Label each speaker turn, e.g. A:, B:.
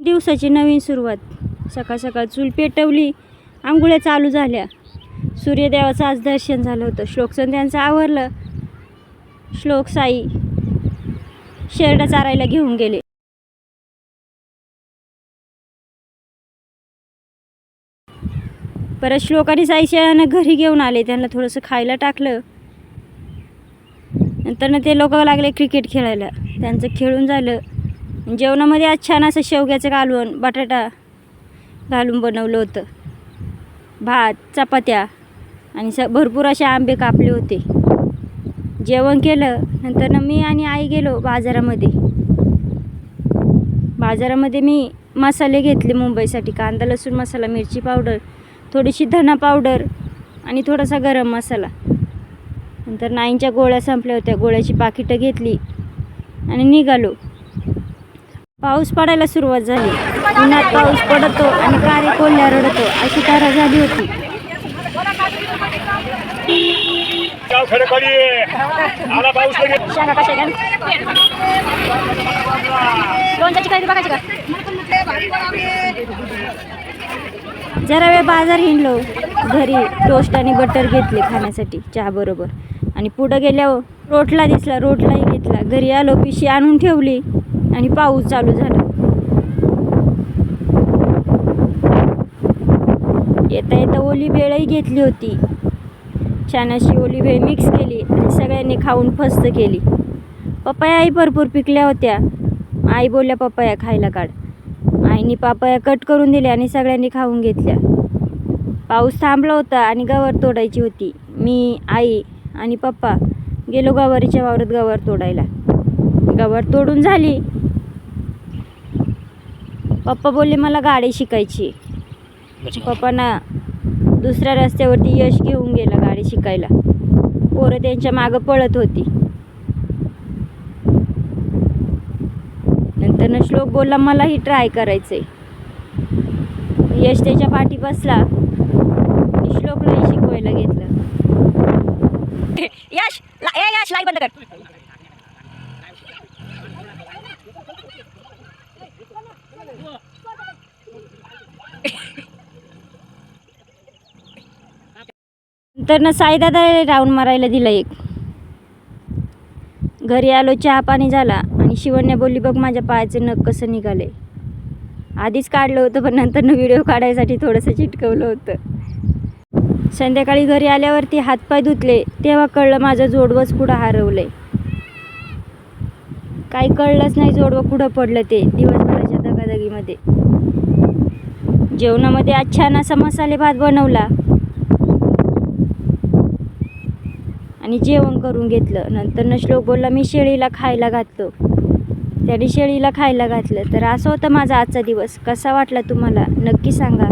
A: दिवसाची नवीन सुरुवात. सकाळ सकाळ चूल पेटवली, आंघोळ्या चालू झाल्या. सूर्यदेवाचं आज दर्शन झालं होतं. श्लोकसंध्यांचं आवरलं. श्लोक साई शेरडा चारायला घेऊन गेले. परत श्लोक आणि साई शेळ्यांना घरी घेऊन आले. त्यांना थोडंसं खायला टाकलं. नंतर ते लोक लागले क्रिकेट खेळायला. त्यांचं खेळून झालं. जेवणामध्ये आज छान असं शेवग्याचं कालवण बटाटा घालून बनवलं होतं. भात, चपात्या आणि भरपूर असे आंबे कापले होते. जेवण केलं. नंतर मी आणि आई गेलो बाजारामध्ये. मी मसाले घेतले मुंबईसाठी. कांदा, लसूण मसाला, मिरची पावडर, थोडीशी धना पावडर आणि थोडासा गरम मसाला. नंतर नाईंच्या गोळ्या संपल्या होत्या. गोळ्याची पाकिटं घेतली आणि निघालो. पाऊस पडायला सुरुवात झाली. उन्हात पाऊस पडतो आणि कारे कोल्ह्या रडतो अशी तारा झाली होती. जरा वेळ बाजार हिंडलो. घरी टोस्ट आणि बटर घेतले खाण्यासाठी चहा बरोबर. आणि पुढं गेल्यावर रोटला दिसला, रोटलाही घेतला. घरी आलो, पिशी आणून ठेवली आणि पाऊस चालू झाला. येता येता ओली भेळही घेतली होती. छान अशी ओली भेळ मिक्स केली आणि सगळ्यांनी खाऊन फस्त केली. पपयाही भरपूर पिकल्या होत्या. आई बोलल्या पपया खायला काढ. आईने पपया कट करून दिल्या आणि सगळ्यांनी खाऊन घेतल्या. पाऊस थांबला होता आणि गवार तोडायची होती. मी, आई आणि पप्पा गेलो गवारीच्या वावरात गवार तोडायला. गवार तोडून झाली. पप्पा बोलले मला गाडी शिकायची. पप्पांना दुसऱ्या रस्त्यावरती यश घेऊन गेला गाडी शिकायला. पोरं त्यांच्या मागं पळत होती. नंतर श्लोक बोलला मलाही ट्राय करायचंय. यश त्याच्या पाठी बसला आणि श्लोकलाही शिकवायला घेतलं. यश लाईट बंद कर. नंतर साईदादा राऊंड मारायला दिला एक. घरी आलो, चहा पाणी झाला आणि शिवण्या बोलली बघ माझ्या पायाचं नख कसं निघाले. आधीच काढलं होतं पण नंतर व्हिडिओ काढायसाठी थोडंसं चिटकवलं होतं. संध्याकाळी घरी आल्यावरती हातपाय धुतले तेव्हा कळलं माझं जोडवंच कुठं हरवलंय. काही कळलंच नाही जोडवं कुठं पडलं ते दिवसभराच्या दगादगीमध्ये. जेवणामध्ये आज छान असा मसाले भात बनवला आणि जेवण करून घेतलं. नंतर श्लोक बोलला मी शेळीला खायला घातलं. त्याने शेळीला खायला घातलं. तर असं होतं माझा आजचा दिवस. कसा वाटला तुम्हाला नक्की सांगा.